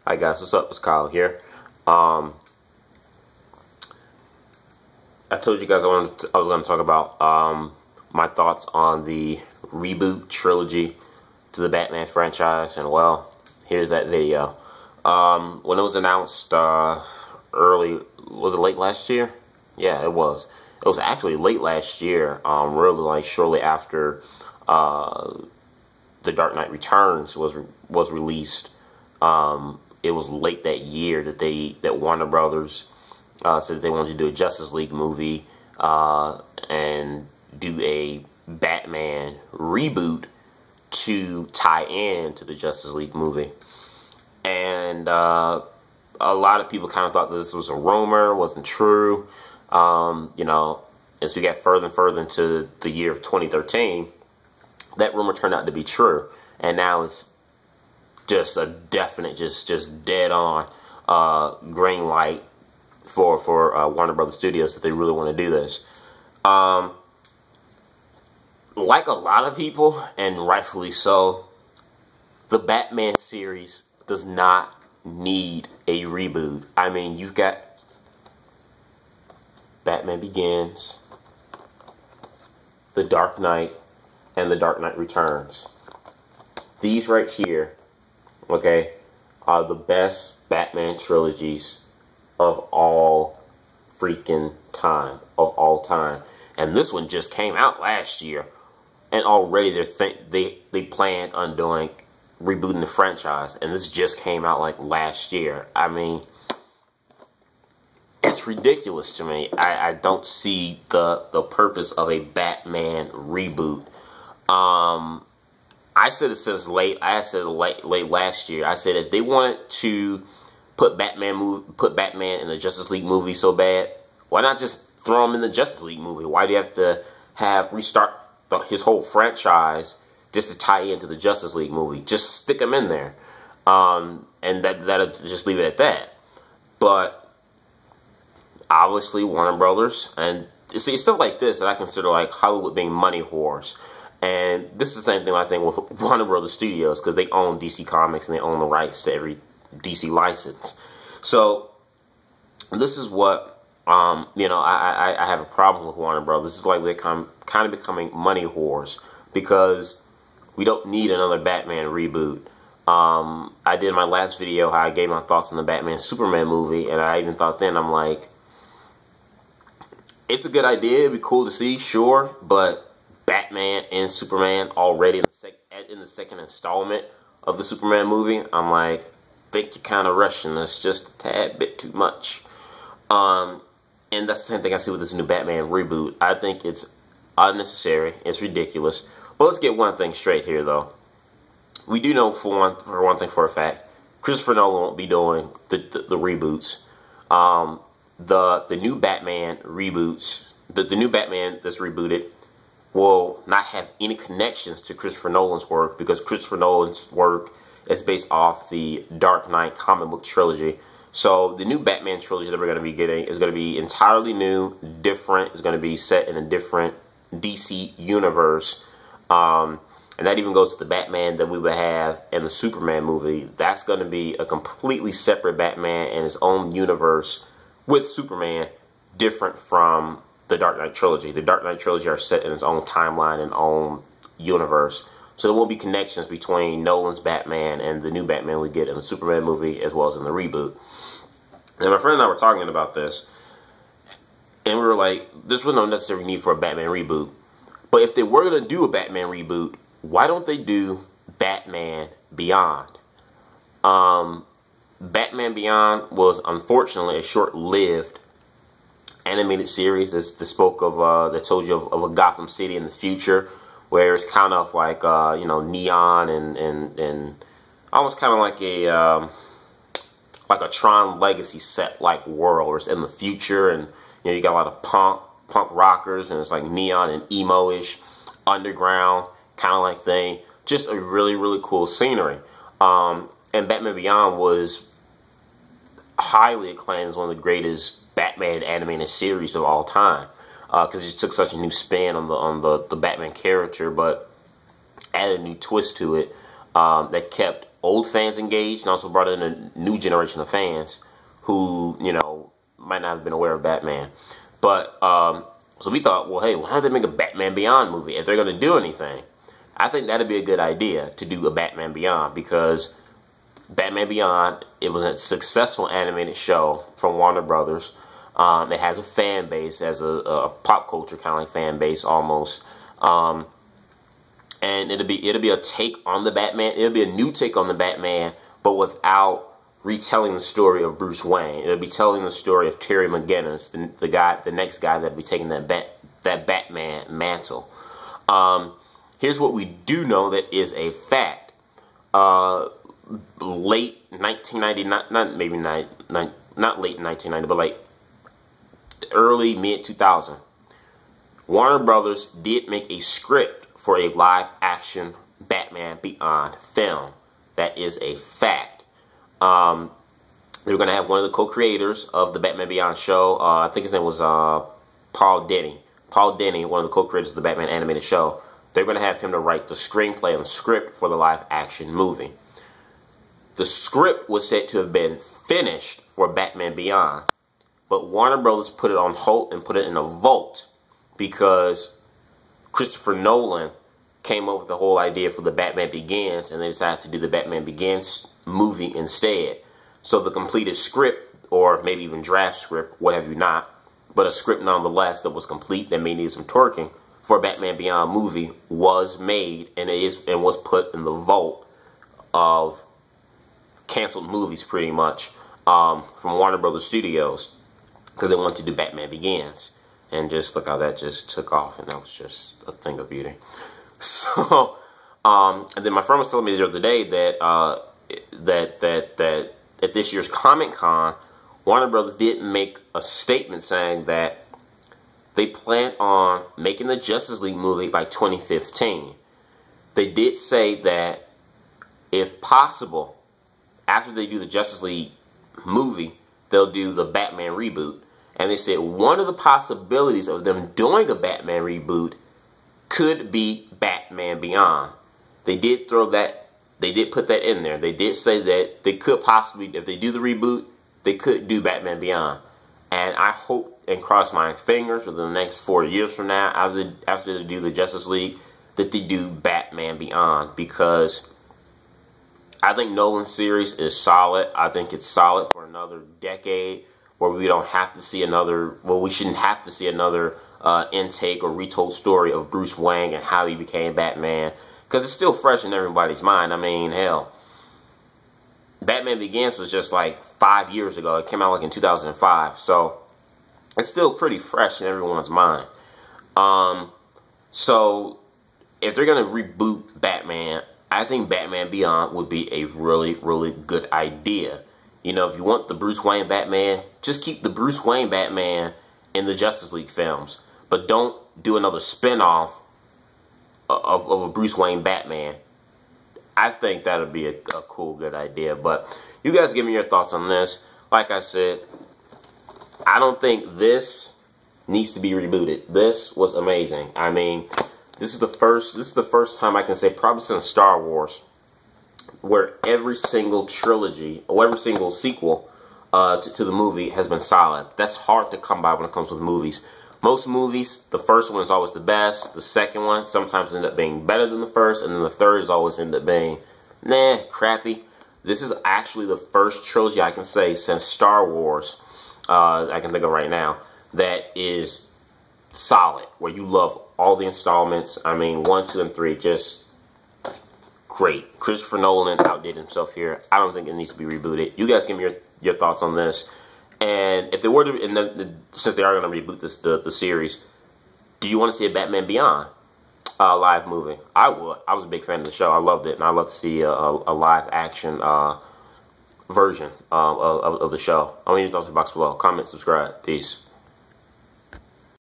Hi guys, what's up? It's Kyle here. I told you guys I was going to talk about my thoughts on the reboot trilogy to the Batman franchise, and well, here's that video. When it was announced early, was it late last year? Yeah, it was. It was actually late last year, really like shortly after The Dark Knight Returns was released. It was late that year that Warner Brothers said that they wanted to do a Justice League movie and do a Batman reboot to tie in to the Justice League movie. And a lot of people kind of thought that this was a rumor, wasn't true. You know, as we got further and further into the year of 2013, that rumor turned out to be true. And now it's just a definite, just dead on green light for Warner Brothers Studios that they really want to do this. Like a lot of people, and rightfully so, the Batman series does not need a reboot. I mean, you've got Batman Begins, The Dark Knight, and The Dark Knight Returns. These right here, okay, are the best Batman trilogies of all freaking time, of all time. And this one just came out last year, and already they planned on rebooting the franchise, and this just came out like last year. I mean, it's ridiculous to me. I don't see the purpose of a Batman reboot. I said it since late. I said it late last year. I said if they wanted to put Batman in the Justice League movie so bad, why not just throw him in the Justice League movie? Why do you have to restart his whole franchise just to tie into the Justice League movie? Just stick him in there, and that'll just leave it at that. But obviously, Warner Brothers, and see, stuff like this that I consider like Hollywood being money whores. And this is the same thing I think with Warner Brothers Studios, because they own DC Comics and they own the rights to every DC license. So this is what you know, I have a problem with Warner Brothers. This is like they're kind of becoming money whores, because we don't need another Batman reboot. I did my last video how I gave my thoughts on the Batman Superman movie, and I even thought then, I'm like, it's a good idea, it'd be cool to see, sure, but Batman and Superman already in the second installment of the Superman movie, I'm like, I think you're kind of rushing this just a tad bit too much. And that's the same thing I see with this new Batman reboot. I think it's unnecessary. It's ridiculous. But let's get one thing straight here, though. We do know for one thing for a fact, Christopher Nolan won't be doing the reboots. The new Batman reboots, the new Batman that's rebooted, will not have any connections to Christopher Nolan's work, because Christopher Nolan's work is based off the Dark Knight comic book trilogy. So the new Batman trilogy that we're going to be getting is going to be entirely new, different. It's going to be set in a different DC universe. And that even goes to the Batman that we would have in the Superman movie. That's going to be a completely separate Batman in his own universe with Superman, different from the Dark Knight trilogy. The Dark Knight trilogy are set in its own timeline and own universe. So there won't be connections between Nolan's Batman and the new Batman we get in the Superman movie, as well as in the reboot. And my friend and I were talking about this, and we were like, there's really no necessary need for a Batman reboot. But if they were going to do a Batman reboot, why don't they do Batman Beyond? Batman Beyond was unfortunately a short-lived animated series that told you of a Gotham City in the future, where it's kind of like you know, neon and almost kind of like a Tron Legacy set like world, where it's in the future, and you know, you got a lot of punk rockers, and it's like neon and emo-ish underground kind of like thing. Just a really cool scenery. And Batman Beyond was highly acclaimed as one of the greatest Batman animated series of all time, because it took such a new spin on the Batman character, but added a new twist to it that kept old fans engaged and also brought in a new generation of fans who, you know, might not have been aware of Batman. But, so we thought, well, hey, why don't they make a Batman Beyond movie if they're going to do anything? I think that'd be a good idea to do a Batman Beyond, because Batman Beyond, it was a successful animated show from Warner Brothers. It has a fan base, as a pop culture kind of like fan base almost. And it'll be a take on the Batman. It'll be a new take on the Batman, but without retelling the story of Bruce Wayne. It'll be telling the story of Terry McGinnis, the next guy that'll be taking that Batman mantle. Here's what we do know that is a fact. Late 1999, not late 1990, but like early mid 2000, Warner Brothers did make a script for a live action Batman Beyond film. That is a fact. They were going to have one of the co-creators of the Batman Beyond show. I think his name was Paul Dini. Paul Dini, one of the co-creators of the Batman animated show. They're going to have him to write the screenplay and the script for the live action movie. The script was said to have been finished for Batman Beyond, but Warner Brothers put it on hold and put it in a vault because Christopher Nolan came up with the whole idea for the Batman Begins, and they decided to do the Batman Begins movie instead. So the completed script, or maybe even draft script, what have you not, but a script nonetheless that was complete, that may need some twerking, for a Batman Beyond movie was made, and was put in the vault of canceled movies, pretty much, from Warner Brothers Studios, because they wanted to do Batman Begins. And just look how that just took off, and that was just a thing of beauty. So, and then my friend was telling me the other day that that at this year's Comic-Con, Warner Brothers did make a statement saying that they plan on making the Justice League movie by 2015. They did say that if possible, after they do the Justice League movie, they'll do the Batman reboot. And they said one of the possibilities of them doing a Batman reboot could be Batman Beyond. They did throw that, they did put that in there. They did say that they could possibly, if they do the reboot, they could do Batman Beyond. And I hope and cross my fingers within the next 4 years from now, after they do the Justice League, that they do Batman Beyond. Because I think Nolan's series is solid. I think it's solid for another decade, where we don't have to see another, well, we shouldn't have to see another intake or retold story of Bruce Wayne and how he became Batman, because it's still fresh in everybody's mind. I mean, hell, Batman Begins was just like 5 years ago. It came out like in 2005, so it's still pretty fresh in everyone's mind. So if they're going to reboot Batman, I think Batman Beyond would be a really, really good idea. You know, if you want the Bruce Wayne Batman, just keep the Bruce Wayne Batman in the Justice League films. But don't do another spin-off of a Bruce Wayne Batman. I think that would be a cool, good idea. But you guys give me your thoughts on this. Like I said, I don't think this needs to be rebooted. This was amazing. I mean, this is the first time I can say, probably since Star Wars, where every single trilogy or every single sequel to the movie has been solid. That's hard to come by when it comes with movies. Most movies, the first one is always the best. The second one sometimes ends up being better than the first, and then the third is always end up being, nah, crappy. This is actually the first trilogy I can say since Star Wars, I can think of right now, that is solid, where you love all the installments. I mean, 1, 2, and 3, just great. Christopher Nolan outdid himself here. I don't think it needs to be rebooted. You guys give me your thoughts on this. And if they were to, since they are going to reboot the series, do you want to see a Batman Beyond live movie? I would. I was a big fan of the show. I loved it, and I'd love to see a live action version of the show. I want your thoughts in the box below. Comment, subscribe. Peace.